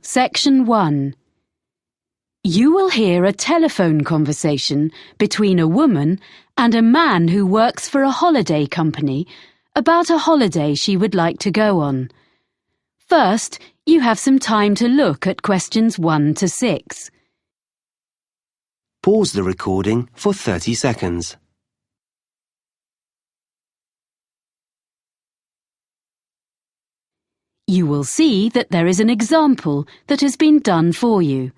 Section 1. You will hear a telephone conversation between a woman and a man who works for a holiday company about a holiday she would like to go on. First, you have some time to look at questions 1 to 6. Pause the recording for 30 seconds. You will see that there is an example that has been done for you.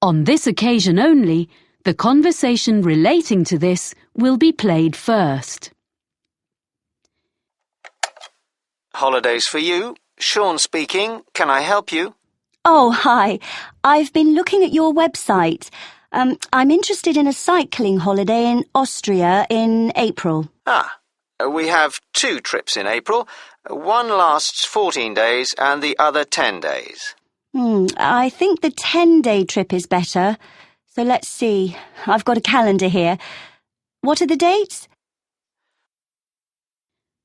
On this occasion only, the conversation relating to this will be played first. Holidays for you. Sean speaking. Can I help you? Oh, hi. I've been looking at your website. I'm interested in a cycling holiday in Austria in April. We have 2 trips in April. One lasts 14 days and the other 10 days. I think the 10-day trip is better. So let's see. I've got a calendar here. What are the dates?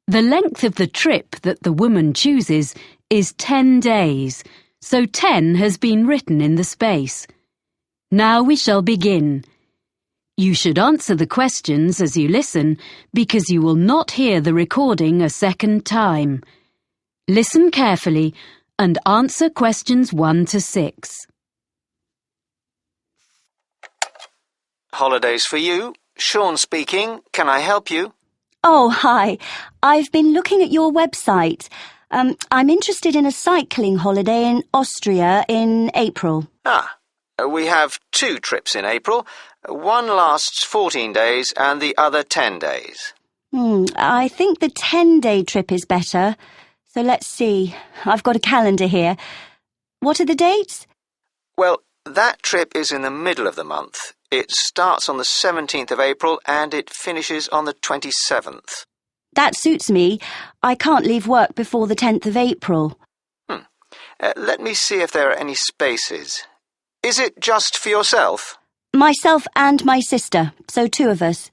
The length of the trip that the woman chooses is 10 days, so 10 has been written in the space. Now we shall begin. You should answer the questions as you listen because you will not hear the recording a second time. Listen carefully and answer questions 1 to 6. Holidays for you. Sean speaking. Can I help you? Oh, hi. I've been looking at your website. I'm interested in a cycling holiday in Austria in April. We have 2 trips in April. One lasts 14 days and the other 10 days. I think the 10-day trip is better. So let's see. I've got a calendar here. What are the dates? Well, that trip is in the middle of the month. It starts on the 17th of April and it finishes on the 27th. That suits me. I can't leave work before the 10th of April. Let me see if there are any spaces. Is it just for yourself? Myself and my sister, so 2 of us.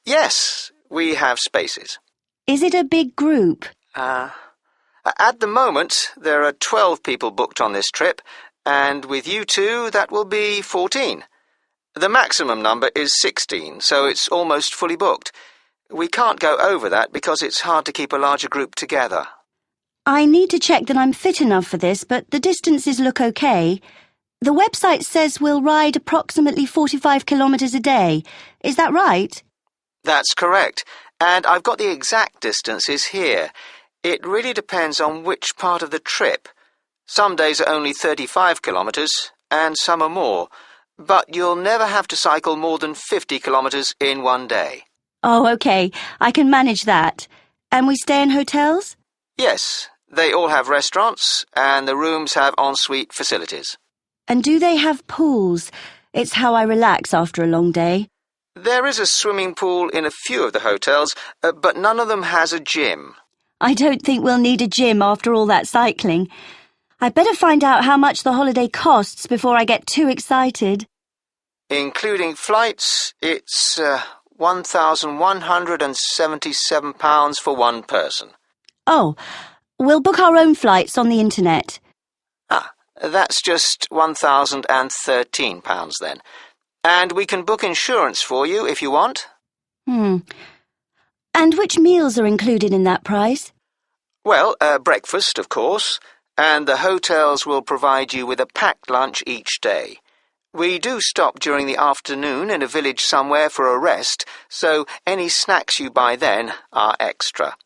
Yes, we have spaces. Is it a big group? At the moment, there are 12 people booked on this trip, and with you 2, that will be 14. The maximum number is 16, so it's almost fully booked. We can't go over that because it's hard to keep a larger group together. I need to check that I'm fit enough for this, but the distances look okay. The website says we'll ride approximately 45 kilometres a day. Is that right? That's correct, and I've got the exact distances here. It really depends on which part of the trip. Some days are only 35 kilometres, and some are more, but you'll never have to cycle more than 50 kilometres in one day. Oh, okay. I can manage that. And we stay in hotels? Yes, they all have restaurants, and the rooms have ensuite facilities. And do they have pools? It's how I relax after a long day. There is a swimming pool in a few of the hotels, but none of them has a gym. I don't think we'll need a gym after all that cycling. I'd better find out how much the holiday costs before I get too excited. Including flights, it's £1,177 for one person. Oh, we'll book our own flights on the internet. That's just £1,013 then. And we can book insurance for you if you want. And which meals are included in that price? Well, breakfast, of course, and the hotels will provide you with a packed lunch each day. We do stop during the afternoon in a village somewhere for a rest, so any snacks you buy then are extra.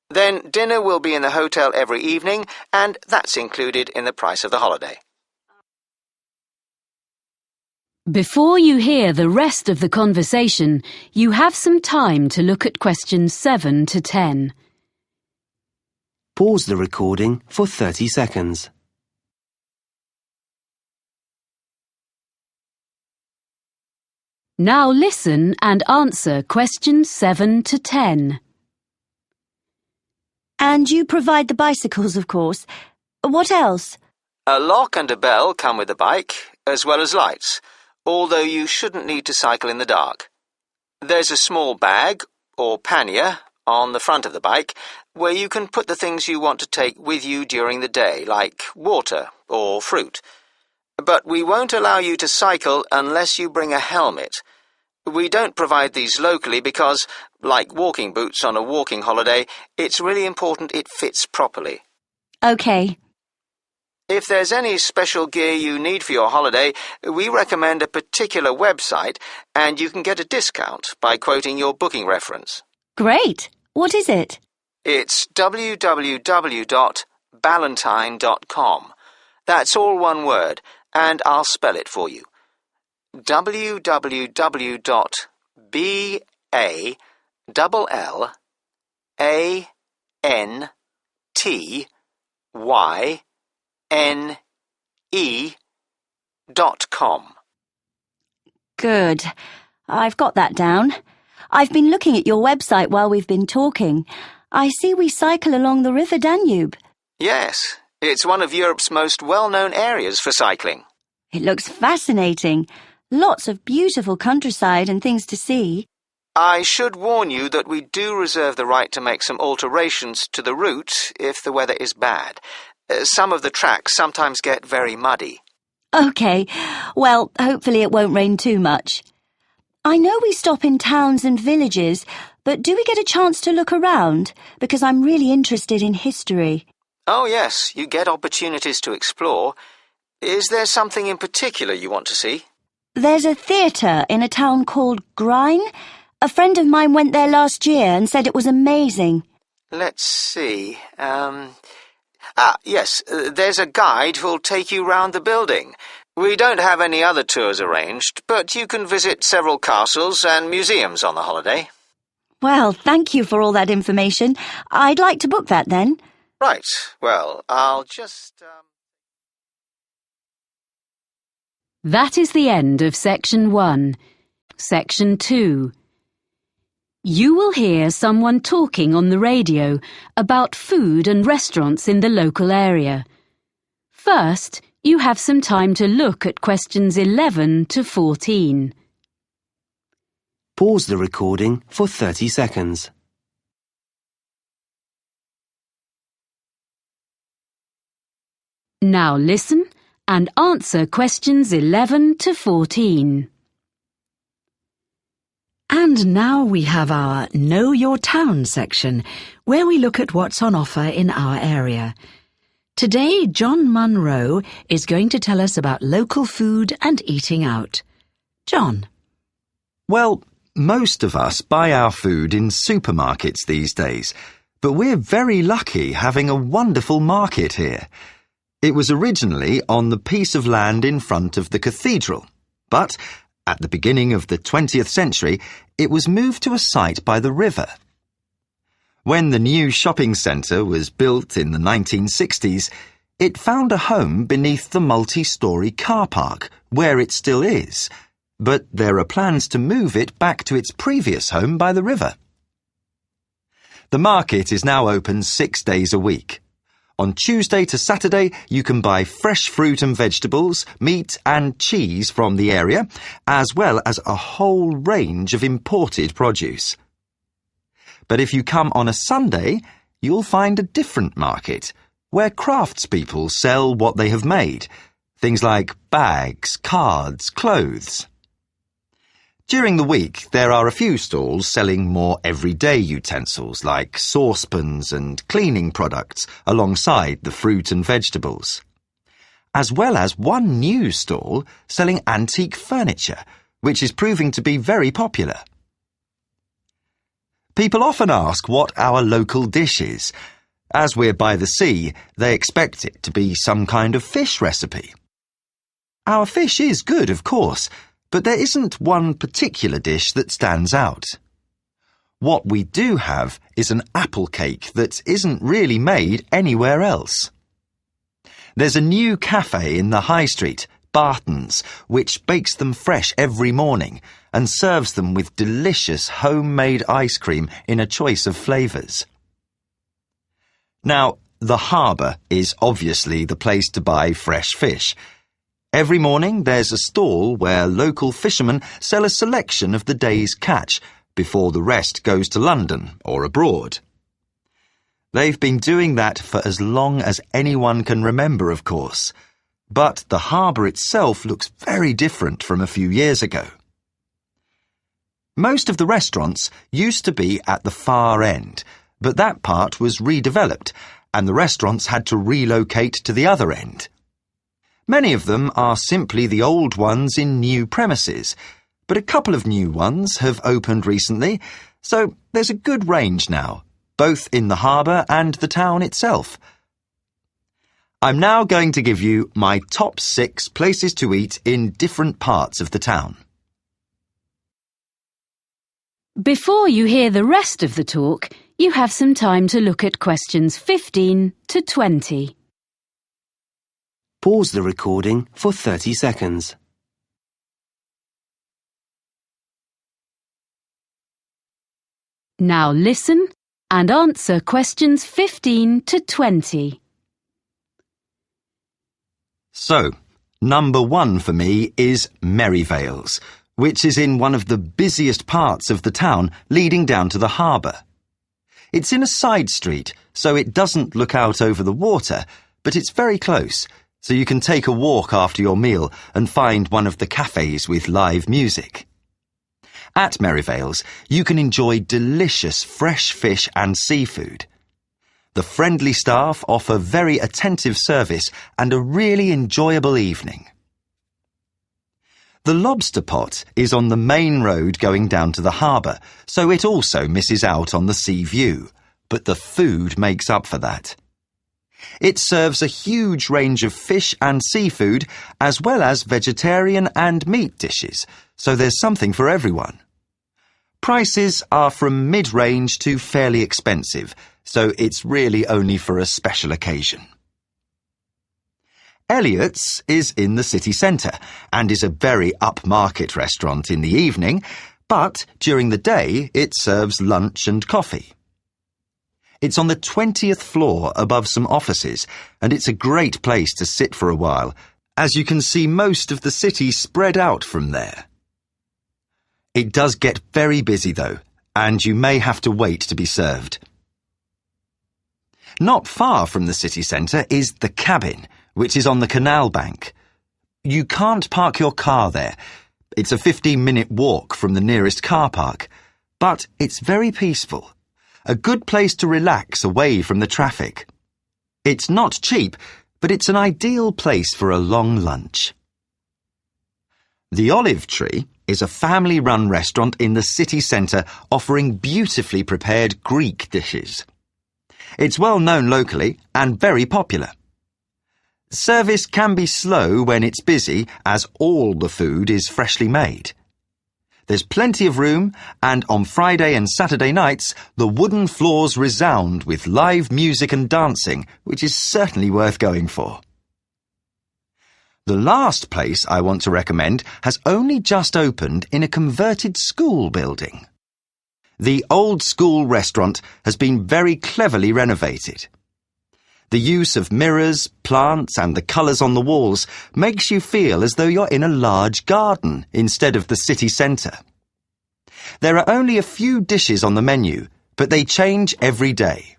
Then dinner will be in the hotel every evening, and that's included in the price of the holiday. Before you hear the rest of the conversation, you have some time to look at questions 7 to 10. Pause the recording for 30 seconds. Now listen and answer questions 7 to 10. And you provide the bicycles, of course. What else? A lock and a bell come with the bike, as well as lights, although you shouldn't need to cycle in the dark. There's a small bag, or pannier, on the front of the bike, where you can put the things you want to take with you during the day, like water or fruit. But we won't allow you to cycle unless you bring a helmet. We don't provide these locally because, like walking boots on a walking holiday, it's really important it fits properly. OK. If there's any special gear you need for your holiday, we recommend a particular website, and you can get a discount by quoting your booking reference. Great. What is it? It's www.ballantine.com. That's all one word, and I'll spell it for you. www.ballantine.com. Good. I've got that down. I've been looking at your website while we've been talking. I see we cycle along the River Danube. Yes, it's one of Europe's most well-known areas for cycling. It looks fascinating. Lots of beautiful countryside and things to see. I should warn you that we do reserve the right to make some alterations to the route if the weather is bad. Some of the tracks sometimes get very muddy. OK. Well, hopefully it won't rain too much. I know we stop in towns and villages, but do we get a chance to look around? Because I'm really interested in history. Oh, yes, you get opportunities to explore. Is there something in particular you want to see? There's a theatre in a town called Grine. A friend of mine went there last year and said it was amazing. Let's see. Yes, there's a guide who'll take you round the building. We don't have any other tours arranged, but you can visit several castles and museums on the holiday. Well, thank you for all that information. I'd like to book that then. Right. Well, I'll just... That is the end of Section 1. Section 2. You will hear someone talking on the radio about food and restaurants in the local area. First, you have some time to look at questions 11 to 14. Pause the recording for 30 seconds. Now listen and answer questions 11 to 14. And now we have our Know Your Town section, where we look at what's on offer in our area. Today, John Munro is going to tell us about local food and eating out. John. Well, most of us buy our food in supermarkets these days, but we're very lucky having a wonderful market here. It was originally on the piece of land in front of the cathedral, but at the beginning of the 20th century, it was moved to a site by the river. When the new shopping centre was built in the 1960s, it found a home beneath the multi-storey car park, where it still is, but there are plans to move it back to its previous home by the river. The market is now open 6 days a week. On Tuesday to Saturday, you can buy fresh fruit and vegetables, meat and cheese from the area, as well as a whole range of imported produce. But if you come on a Sunday, you'll find a different market, where craftspeople sell what they have made, things like bags, cards, clothes. During the week, there are a few stalls selling more everyday utensils like saucepans and cleaning products alongside the fruit and vegetables, as well as one new stall selling antique furniture, which is proving to be very popular. People often ask what our local dish is. As we're by the sea, they expect it to be some kind of fish recipe. Our fish is good, of course, but there isn't one particular dish that stands out. What we do have is an apple cake that isn't really made anywhere else. There's a new cafe in the high street, Barton's, which bakes them fresh every morning and serves them with delicious homemade ice cream in a choice of flavours. Now, the harbour is obviously the place to buy fresh fish. Every morning there's a stall where local fishermen sell a selection of the day's catch before the rest goes to London or abroad. They've been doing that for as long as anyone can remember, of course. But the harbour itself looks very different from a few years ago. Most of the restaurants used to be at the far end, but that part was redeveloped, and the restaurants had to relocate to the other end. Many of them are simply the old ones in new premises, but a couple of new ones have opened recently, so there's a good range now, both in the harbour and the town itself. I'm now going to give you my top 6 places to eat in different parts of the town. Before you hear the rest of the talk, you have some time to look at questions 15 to 20. Pause the recording for 30 seconds. Now listen and answer questions 15 to 20. So, number 1 for me is Merivale's, which is in one of the busiest parts of the town leading down to the harbour. It's in a side street, so it doesn't look out over the water, but it's very close, so you can take a walk after your meal and find one of the cafes with live music. At Merivale's, you can enjoy delicious fresh fish and seafood. The friendly staff offer very attentive service and a really enjoyable evening. The Lobster Pot is on the main road going down to the harbour, so it also misses out on the sea view, but the food makes up for that. It serves a huge range of fish and seafood, as well as vegetarian and meat dishes, so there's something for everyone. Prices are from mid-range to fairly expensive, so it's really only for a special occasion. Elliot's is in the city centre and is a very upmarket restaurant in the evening, but during the day it serves lunch and coffee. It's on the 20th floor above some offices, and it's a great place to sit for a while, as you can see most of the city spread out from there. It does get very busy though, and you may have to wait to be served. Not far from the city centre is the Cabin, which is on the canal bank. You can't park your car there. It's a 15-minute walk from the nearest car park, but it's very peaceful. A good place to relax away from the traffic. It's not cheap, but it's an ideal place for a long lunch. The Olive Tree is a family-run restaurant in the city centre offering beautifully prepared Greek dishes. It's well known locally and very popular. Service can be slow when it's busy, as all the food is freshly made. There's plenty of room, and on Friday and Saturday nights, the wooden floors resound with live music and dancing, which is certainly worth going for. The last place I want to recommend has only just opened in a converted school building. The old school restaurant has been very cleverly renovated. The use of mirrors, plants and the colours on the walls makes you feel as though you're in a large garden instead of the city centre. There are only a few dishes on the menu, but they change every day.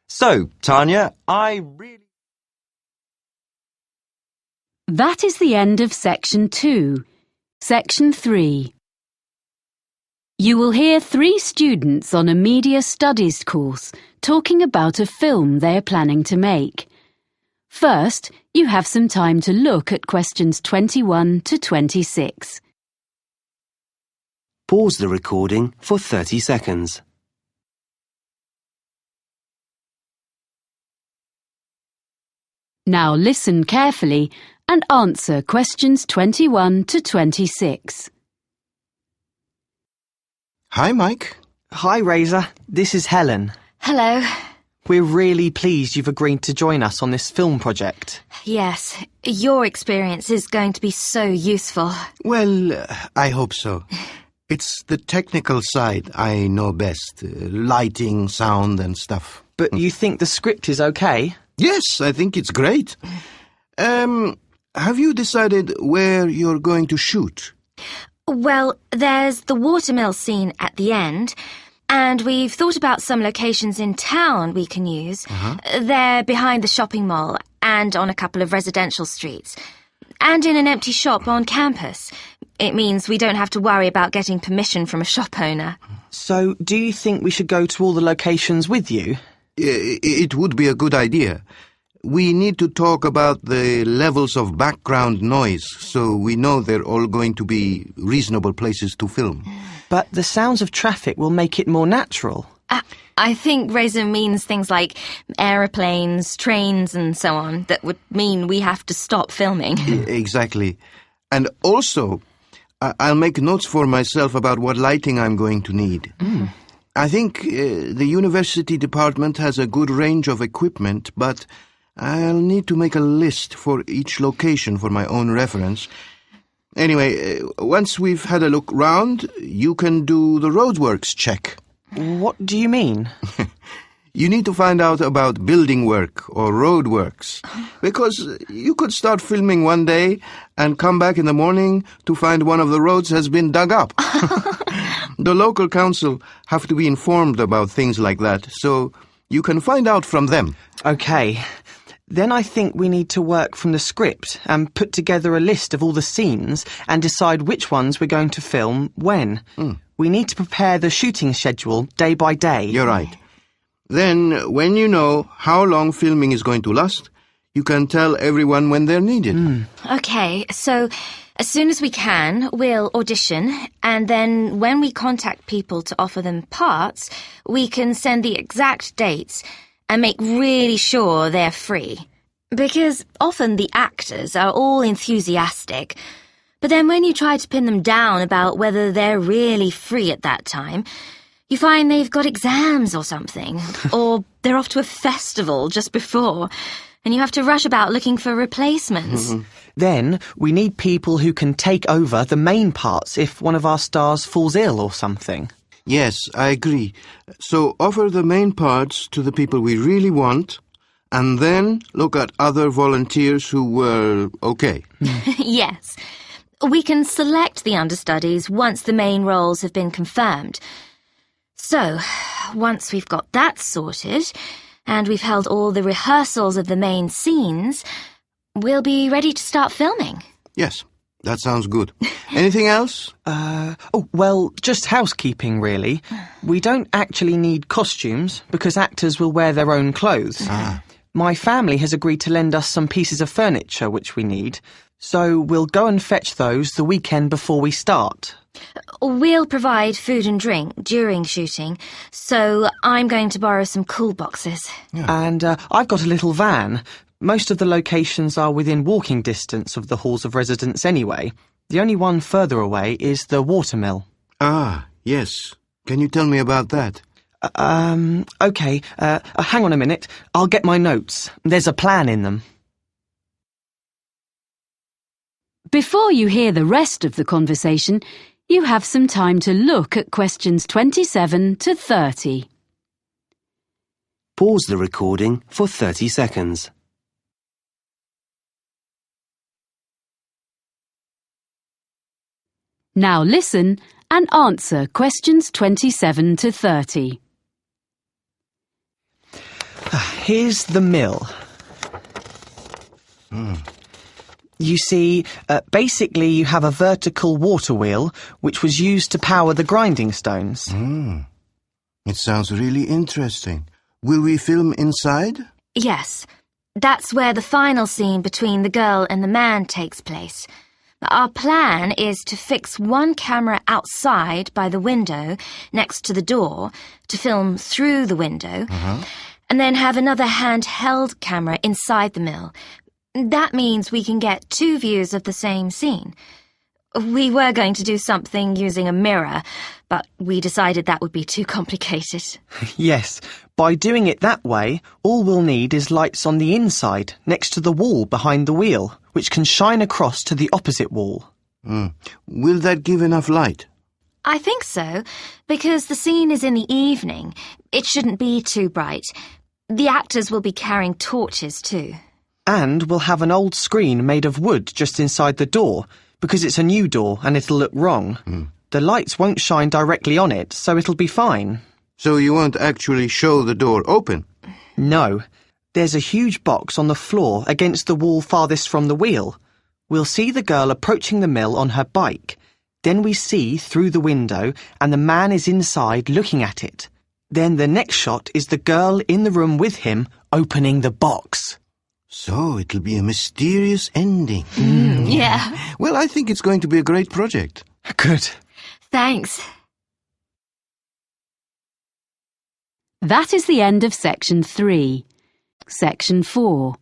So, Tanya, That is the end of Section 2. Section 3. You will hear 3 students on a media studies course talking about a film they are planning to make. First, you have some time to look at questions 21 to 26. Pause the recording for 30 seconds. Now listen carefully and answer questions 21 to 26. Hi, Mike. Hi, Razor. This is Helen. Hello. We're really pleased you've agreed to join us on this film project. Yes, your experience is going to be so useful. Well, I hope so. It's the technical side I know best. Lighting, sound and stuff. But you think the script is okay? Yes, I think it's great. Have you decided where you're going to shoot? Well, there's the watermill scene at the end. And we've thought about some locations in town we can use. They're behind the shopping mall and on a couple of residential streets. And in an empty shop on campus. It means we don't have to worry about getting permission from a shop owner. So, do you think we should go to all the locations with you? It would be a good idea. We need to talk about the levels of background noise so we know they're all going to be reasonable places to film. But the sounds of traffic will make it more natural. I think Raisin means things like aeroplanes, trains and so on that would mean we have to stop filming. Exactly. And also, I'll make notes for myself about what lighting I'm going to need. I think the university department has a good range of equipment, but I'll need to make a list for each location for my own reference. Anyway, once we've had a look round, you can do the roadworks check. What do you mean? You need to find out about building work or roadworks, because you could start filming one day and come back in the morning to find one of the roads has been dug up. The local council have to be informed about things like that, so you can find out from them. OK. Then I think we need to work from the script and put together a list of all the scenes and decide which ones we're going to film when. We need to prepare the shooting schedule day by day. You're right. Then, when you know how long filming is going to last, you can tell everyone when they're needed. OK, so as soon as we can, we'll audition, and then when we contact people to offer them parts, we can send the exact dates and make really sure they're free. Because often the actors are all enthusiastic, but then when you try to pin them down about whether they're really free at that time, you find they've got exams or something, or they're off to a festival just before, and you have to rush about looking for replacements. Then we need people who can take over the main parts if one of our stars falls ill or something. Yes, I agree. So offer the main parts to the people we really want, and then look at other volunteers who were okay. Yes. We can select the understudies once the main roles have been confirmed. So, once we've got that sorted, and we've held all the rehearsals of the main scenes, we'll be ready to start filming. Yes, that sounds good. Anything else? Well, just housekeeping, really. We don't actually need costumes, because actors will wear their own clothes. My family has agreed to lend us some pieces of furniture which we need, so we'll go and fetch those the weekend before we start. We'll provide food and drink during shooting, so I'm going to borrow some cool boxes. And I've got a little van. Most of the locations are within walking distance of the halls of residence anyway. The only one further away is the watermill. Yes. Can you tell me about that? OK. Hang on a minute. I'll get my notes. There's a plan in them. Before you hear the rest of the conversation, you have some time to look at questions 27 to 30. Pause the recording for 30 seconds. Now listen and answer questions 27 to 30. Here's the mill. You see, basically you have a vertical water wheel which was used to power the grinding stones. It sounds really interesting. Will we film inside? Yes, that's where the final scene between the girl and the man takes place. Our plan is to fix one camera outside by the window next to the door to film through the window, and then have another handheld camera inside the mill. That means we can get two views of the same scene. We were going to do something using a mirror, but we decided that would be too complicated. Yes, by doing it that way, all we'll need is lights on the inside, next to the wall behind the wheel, which can shine across to the opposite wall. Will that give enough light? I think so, because the scene is in the evening. It shouldn't be too bright. The actors will be carrying torches too. And we'll have an old screen made of wood just inside the door, because it's a new door and it'll look wrong. The lights won't shine directly on it, so it'll be fine. So you won't actually show the door open? No. There's a huge box on the floor against the wall farthest from the wheel. We'll see the girl approaching the mill on her bike. Then we see through the window and the man is inside looking at it. Then the next shot is the girl in the room with him opening the box. So it'll be a mysterious ending. Yeah. Well, I think it's going to be a great project. Good. Thanks. That is the end of Section 3. Section 4.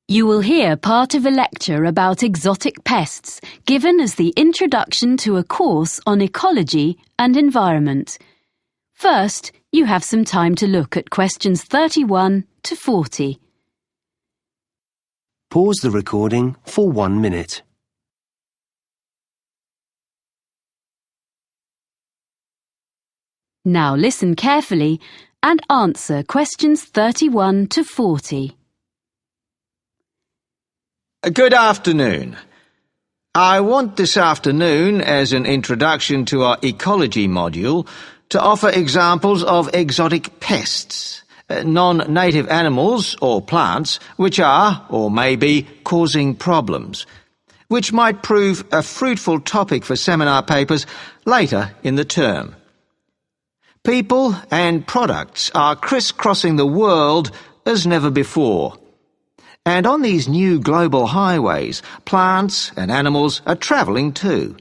You will hear part of a lecture about exotic pests given as the introduction to a course on ecology and environment. First, you have some time to look at questions 31 to 40. Pause the recording for 1 minute. Now listen carefully and answer questions 31 to 40. Good afternoon. I want this afternoon, as an introduction to our ecology module, to offer examples of exotic pests, non-native animals or plants which are, or may be, causing problems, which might prove a fruitful topic for seminar papers later in the term. People and products are crisscrossing the world as never before. And on these new global highways, plants and animals are travelling too.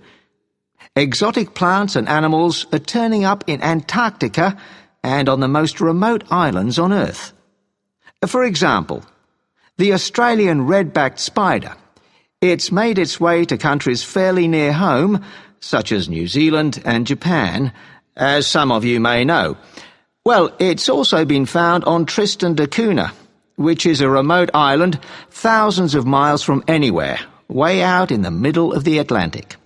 Exotic plants and animals are turning up in Antarctica and on the most remote islands on Earth. For example, the Australian red-backed spider. It's made its way to countries fairly near home, such as New Zealand and Japan, as some of you may know. Well, it's also been found on Tristan da Cunha, which is a remote island thousands of miles from anywhere, way out in the middle of the Atlantic.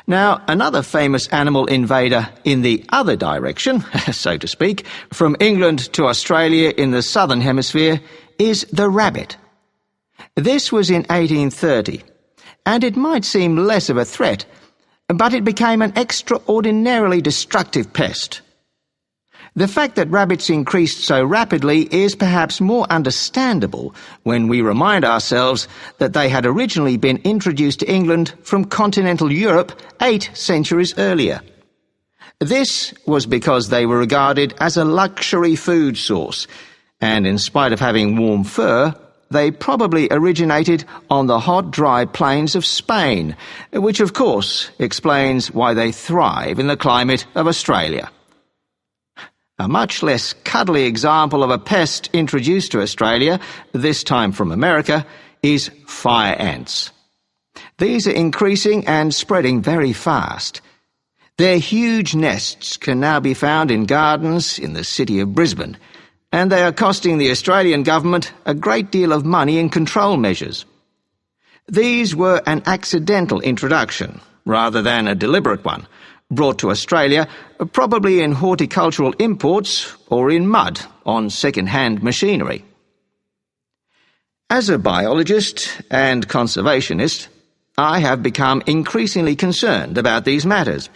Now, another famous animal invader in the other direction, so to speak, from England to Australia in the southern hemisphere, is the rabbit. This was in 1830, and it might seem less of a threat, but it became an extraordinarily destructive pest. The fact that rabbits increased so rapidly is perhaps more understandable when we remind ourselves that they had originally been introduced to England from continental Europe 8 centuries earlier. This was because they were regarded as a luxury food source, and in spite of having warm fur, they probably originated on the hot, dry plains of Spain, which of course explains why they thrive in the climate of Australia. A much less cuddly example of a pest introduced to Australia, this time from America, is fire ants. These are increasing and spreading very fast. Their huge nests can now be found in gardens in the city of Brisbane, and they are costing the Australian government a great deal of money in control measures. These were an accidental introduction, rather than a deliberate one, brought to Australia, probably in horticultural imports or in mud on second-hand machinery. As a biologist and conservationist, I have become increasingly concerned about these matters.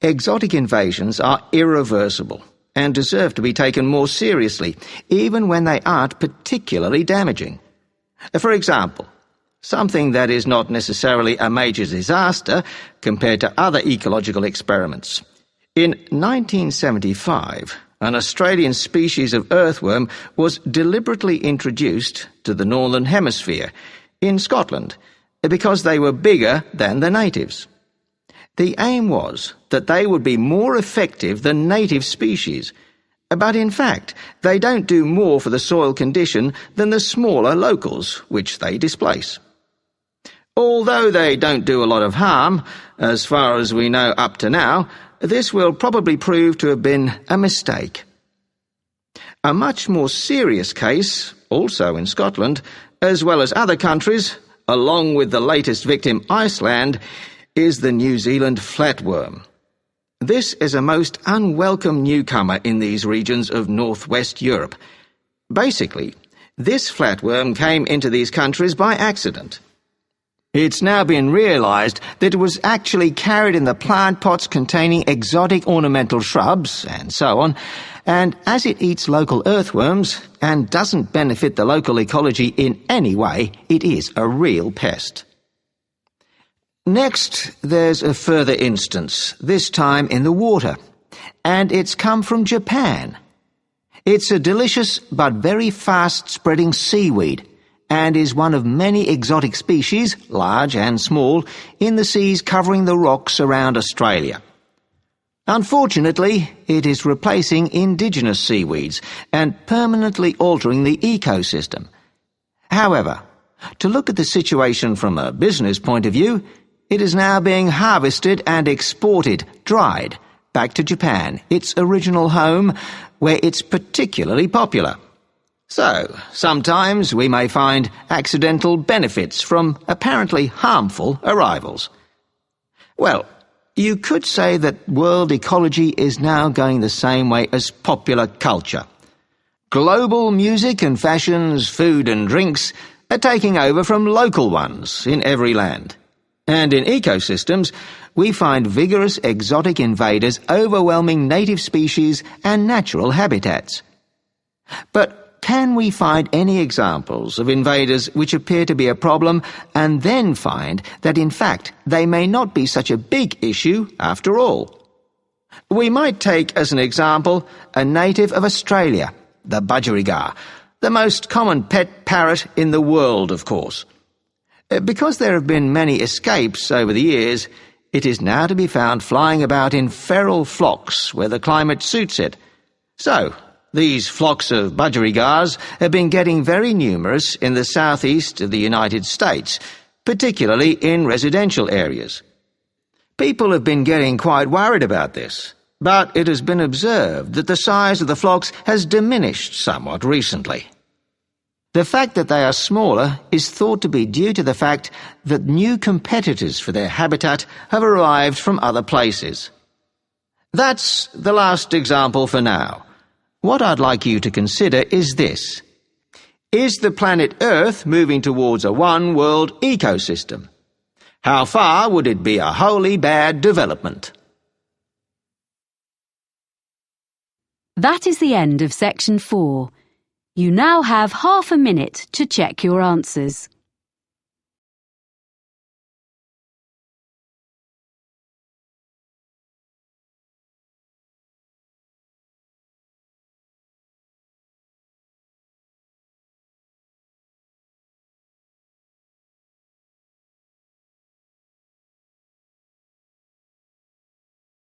Exotic invasions are irreversible and deserve to be taken more seriously, even when they aren't particularly damaging. For example, something that is not necessarily a major disaster compared to other ecological experiments. In 1975, an Australian species of earthworm was deliberately introduced to the Northern Hemisphere, in Scotland, because they were bigger than the natives. The aim was that they would be more effective than native species, but in fact they don't do more for the soil condition than the smaller locals, which they displace. Although they don't do a lot of harm, as far as we know up to now, this will probably prove to have been a mistake. A much more serious case, also in Scotland, as well as other countries, along with the latest victim Iceland, is the New Zealand flatworm. This is a most unwelcome newcomer in these regions of northwest Europe. Basically, this flatworm came into these countries by accident. It's now been realised that it was actually carried in the plant pots containing exotic ornamental shrubs and so on, and as it eats local earthworms and doesn't benefit the local ecology in any way, it is a real pest. Next, there's a further instance, this time in the water, and it's come from Japan. It's a delicious but very fast-spreading seaweed, and is one of many exotic species, large and small, in the seas covering the rocks around Australia. Unfortunately, it is replacing indigenous seaweeds and permanently altering the ecosystem. However, to look at the situation from a business point of view, it is now being harvested and exported, dried, back to Japan, its original home, where it's particularly popular. So, sometimes we may find accidental benefits from apparently harmful arrivals. Well, you could say that world ecology is now going the same way as popular culture. Global music and fashions, food and drinks are taking over from local ones in every land. And in ecosystems, we find vigorous exotic invaders overwhelming native species and natural habitats. But can we find any examples of invaders which appear to be a problem and then find that in fact they may not be such a big issue after all? We might take as an example a native of Australia, the budgerigar, the most common pet parrot in the world, of course. Because there have been many escapes over the years, it is now to be found flying about in feral flocks where the climate suits it. So, these flocks of budgerigars have been getting very numerous in the southeast of the United States, particularly in residential areas. People have been getting quite worried about this, but it has been observed that the size of the flocks has diminished somewhat recently. The fact that they are smaller is thought to be due to the fact that new competitors for their habitat have arrived from other places. That's the last example for now. What I'd like you to consider is this. Is the planet Earth moving towards a one-world ecosystem? How far would it be a wholly bad development? That is the end of section 4. You now have half a minute to check your answers.